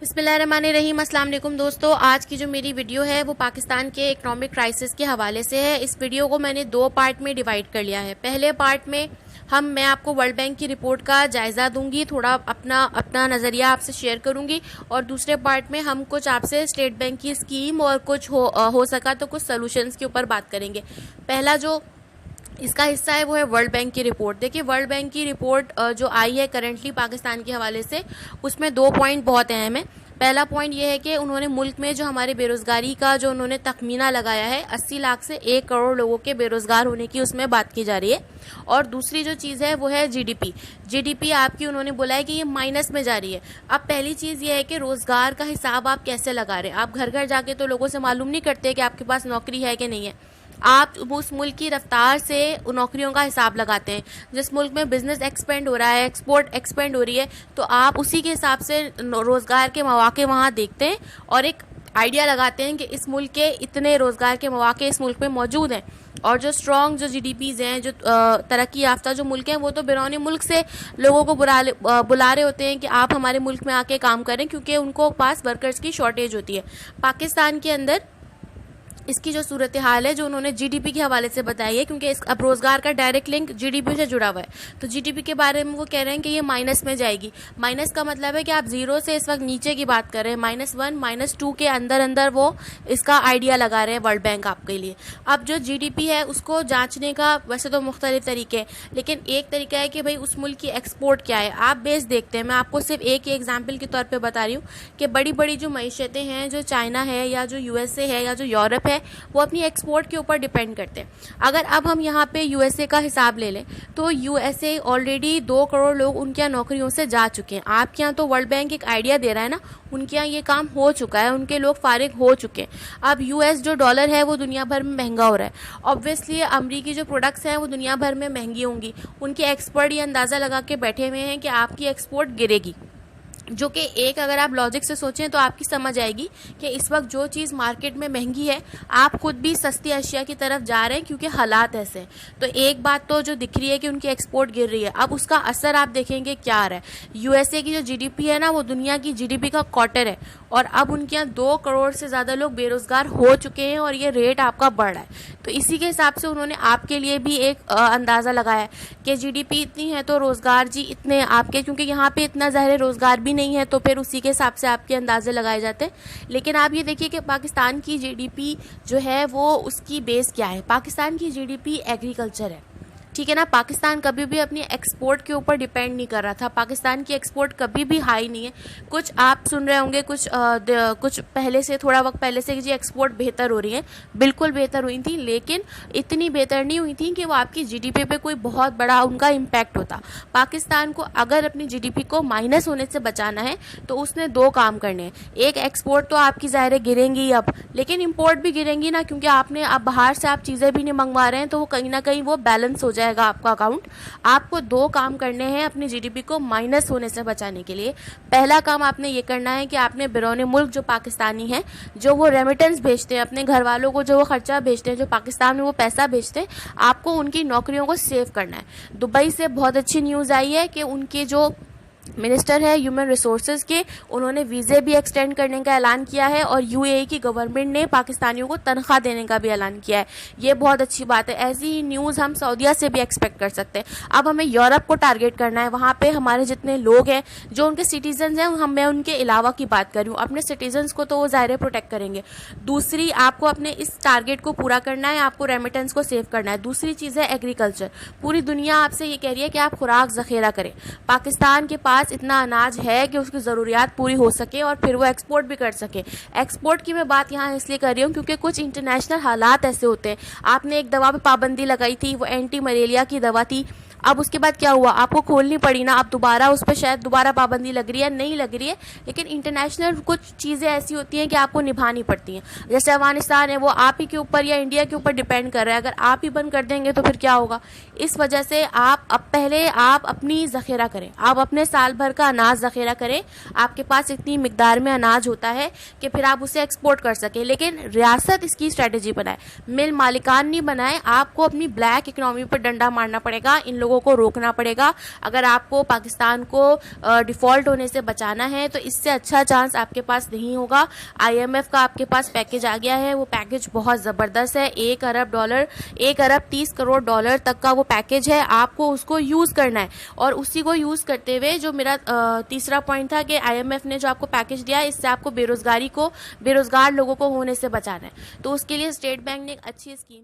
बिस्मिल्लाहिर्रहमानिर्रहीम। अस्सलाम वालेकुम दोस्तों, आज की जो मेरी वीडियो है वो पाकिस्तान के इकोनॉमिक क्राइसिस के हवाले से है। इस वीडियो को मैंने दो पार्ट में डिवाइड कर लिया है। पहले पार्ट में मैं आपको वर्ल्ड बैंक की रिपोर्ट का जायज़ा दूंगी, थोड़ा अपना नज़रिया आपसे शेयर करूंगी, और दूसरे पार्ट में हम कुछ आपसे स्टेट बैंक की स्कीम और कुछ हो सका तो कुछ सोल्यूशंस के ऊपर बात करेंगे। पहला जो इसका हिस्सा है वो है वर्ल्ड बैंक की रिपोर्ट। देखिए, वर्ल्ड बैंक की रिपोर्ट जो आई है करेंटली पाकिस्तान के हवाले से, उसमें दो पॉइंट बहुत अहम है। पहला पॉइंट ये है कि उन्होंने मुल्क में जो हमारे बेरोज़गारी का जो उन्होंने तखमीना लगाया है 80 लाख से 1 करोड़ लोगों के बेरोज़गार होने की, उसमें बात की जा रही है। और दूसरी जो चीज़ है वो है जीडीपी आपकी उन्होंने बोला है कि ये माइनस में जा रही है। अब पहली चीज़ ये है कि रोज़गार का हिसाब आप कैसे लगा रहे हैं। आप घर घर जाके तो लोगों से मालूम नहीं करते कि आपके पास नौकरी है कि नहीं है। आप उस मुल्क की रफ्तार से नौकरियों का हिसाब लगाते हैं। जिस मुल्क में बिजनेस एक्सपेंड हो रहा है, एक्सपोर्ट एक्सपेंड हो रही है, तो आप उसी के हिसाब से रोज़गार के मौके वहाँ देखते हैं और एक आइडिया लगाते हैं कि इस मुल्क के इतने रोज़गार के मौके इस मुल्क में मौजूद हैं। और जो स्ट्रॉन्ग जो जीडीपीज हैं, जो तरक्की याफ्ता जो मुल्क हैं, वो तो बैरून मुल्क से लोगों को बुला रहे होते हैं कि आप हमारे मुल्क में आके काम करें, क्योंकि उनको पास वर्कर्स की शॉर्टेज होती है। पाकिस्तान के अंदर इसकी जो सूरत हाल है जो उन्होंने जीडीपी के हवाले से बताई है, क्योंकि अब रोजगार का डायरेक्ट लिंक जीडीपी से जुड़ा हुआ है, तो जीडीपी के बारे में वो कह रहे हैं कि ये माइनस में जाएगी। माइनस का मतलब है कि आप जीरो से इस वक्त नीचे की बात कर रहे हैं, -1 -2 के अंदर वो इसका आइडिया लगा रहे हैं वर्ल्ड बैंक आपके लिए। अब जो जीडीपी है उसको जांचने का वैसे तो मुख्तलिफ तरीके हैं, लेकिन एक तरीका है कि भाई उस मुल्क की एक्सपोर्ट क्या है, आप बेस देखते हैं। मैं आपको सिर्फ एक ही एग्जाम्पल के तौर पर बता रही हूँ कि बड़ी बड़ी जो मईशतें हैं, जो चाइना है या जो यूएसए है या जो यूरोप है, वो अपनी एक्सपोर्ट के ऊपर डिपेंड करते हैं। अगर अब हम यहाँ पे यूएसए का हिसाब ले लें तो यूएसए ऑलरेडी 2 करोड़ लोग उनके यहाँ नौकरियों से जा चुके हैं। आपके यहाँ तो वर्ल्ड बैंक एक आइडिया दे रहा है ना, उनके यहाँ ये काम हो चुका है, उनके लोग फारिग हो चुके हैं। अब यूएस जो डॉलर है वो दुनिया भर में महंगा हो रहा है। ऑब्वियसली अमरीकी जो प्रोडक्ट्स हैं वो दुनिया भर में महंगी होंगी। उनके एक्सपर्ट ये अंदाज़ा लगा के बैठे हुए हैं कि आपकी एक्सपोर्ट गिरेगी, जो कि एक अगर आप लॉजिक से सोचें तो आपकी समझ आएगी कि इस वक्त जो चीज़ मार्केट में महंगी है, आप खुद भी सस्ती अशिया की तरफ जा रहे हैं क्योंकि हालात ऐसे हैं। तो एक बात तो जो दिख रही है कि उनकी एक्सपोर्ट गिर रही है। अब उसका असर आप देखेंगे क्या आ रहा है। यूएसए की जो जीडीपी है ना, वो दुनिया की जीडीपी का क्वार्टर है, और अब उनके यहाँ 2 करोड़ से ज़्यादा लोग बेरोज़गार हो चुके हैं और ये रेट आपका बढ़ रहा है। तो इसी के हिसाब से उन्होंने आपके लिए भी एक अंदाज़ा लगाया कि जीडीपी इतनी है तो रोज़गार जी इतने आपके, क्योंकि यहाँ पे इतना ज़ाहिर रोज़गार भी नहीं है, तो फिर उसी के हिसाब से आपके अंदाजे लगाए जाते हैं। लेकिन आप ये देखिए कि पाकिस्तान की जीडीपी जो है वो उसकी बेस क्या है। पाकिस्तान की जीडीपी एग्रीकल्चर है, ठीक है ना। पाकिस्तान कभी भी अपनी एक्सपोर्ट के ऊपर डिपेंड नहीं कर रहा था। पाकिस्तान की एक्सपोर्ट कभी भी हाई नहीं है। कुछ आप सुन रहे होंगे कुछ पहले से, थोड़ा वक्त पहले से, कि जी एक्सपोर्ट बेहतर हो रही है। बिल्कुल बेहतर हुई थी, लेकिन इतनी बेहतर नहीं हुई थी कि वो आपकी जीडीपी पे कोई बहुत बड़ा उनका इम्पैक्ट होता। पाकिस्तान को अगर अपनी जीडीपी को माइनस होने से बचाना है तो उसने 2 काम करने हैं। एक, एक्सपोर्ट तो आपकी ज़ाहिर गिरेंगी अब, लेकिन इम्पोर्ट भी गिरेंगी ना, क्योंकि आपने अब बाहर से आप चीज़ें भी नहीं मंगवा रहे हैं, तो वो कहीं ना कहीं वो बैलेंस हो जाएगा आपका अकाउंट। आपको 2 काम करने हैं अपनी जीडीपी को माइनस होने से बचाने के लिए। पहला काम आपने ये करना है कि आपने बैरून मुल्क जो पाकिस्तानी हैं, जो वो रेमिटेंस भेजते हैं अपने घर वालों को, जो वो खर्चा भेजते हैं, जो पाकिस्तान में वो पैसा भेजते हैं, आपको उनकी नौकरियों को सेव करना है। दुबई से बहुत अच्छी न्यूज़ आई है कि उनके जो मिनिस्टर है ह्यूमन रिसोर्सेज के, उन्होंने वीज़े भी एक्सटेंड करने का ऐलान किया है, और यूएई की गवर्नमेंट ने पाकिस्तानियों को तनख्वाह देने का भी ऐलान किया है। ये बहुत अच्छी बात है। ऐसी ही न्यूज़ हम सऊदीया से भी एक्सपेक्ट कर सकते हैं। अब हमें यूरोप को टारगेट करना है। वहाँ पे हमारे जितने लोग हैं जो उनके सिटीजन हैं, मैं उनके अलावा की बात कर रही हूँ। अपने सिटीजन्स को तो वो ज़ाहिर प्रोटेक्ट करेंगे। दूसरी, आपको अपने इस टारगेट को पूरा करना है, आपको रेमिटेंस को सेव करना है। दूसरी चीज़ है एग्रीकल्चर। पूरी दुनिया आपसे ये कह रही है कि आप खुराक ज़ख़ीरा करें। पाकिस्तान के पास इतना अनाज है कि उसकी ज़रूरियात पूरी हो सके और फिर वो एक्सपोर्ट भी कर सके। एक्सपोर्ट की मैं बात यहाँ इसलिए कर रही हूँ क्योंकि कुछ इंटरनेशनल हालात ऐसे होते हैं। आपने एक दवा पे पाबंदी लगाई थी, वो एंटी मलेरिया की दवा थी। अब उसके बाद क्या हुआ, आपको खोलनी पड़ी ना। अब दोबारा उस पर शायद दोबारा पाबंदी लग रही है, नहीं लग रही है, लेकिन इंटरनेशनल कुछ चीज़ें ऐसी होती हैं कि आपको निभानी पड़ती हैं। जैसे अफगानिस्तान है, वो आप ही के ऊपर या इंडिया के ऊपर डिपेंड कर रहा है। अगर आप ही बंद कर देंगे तो फिर क्या होगा। इस वजह से आप पहले आप अपनी ज़ख़ीरा करें, आप अपने साल भर का अनाज ज़ख़ीरा करें। आपके पास इतनी मिकदार में अनाज होता है कि फिर आप उसे एक्सपोर्ट कर सकें। लेकिन रियासत इसकी स्ट्रेटजी बनाए, मिल मालिकान नहीं बनाए। आपको अपनी ब्लैक इकनॉमी पर डंडा मारना पड़ेगा, इन लोगों लोगों को रोकना पड़ेगा। अगर आपको पाकिस्तान को डिफ़ॉल्ट होने से बचाना है तो इससे अच्छा चांस आपके पास नहीं होगा। IMF का आपके पास पैकेज आ गया है, वो पैकेज बहुत ज़बरदस्त है। $1 अरब 30 करोड़ डॉलर तक का वो पैकेज है। आपको उसको यूज़ करना है और उसी को यूज़ करते हुए जो मेरा तीसरा पॉइंट था कि IMF ने जो आपको पैकेज दिया है, इससे आपको बेरोज़गार लोगों को होने से बचाना है। तो उसके लिए स्टेट बैंक ने एक अच्छी स्कीम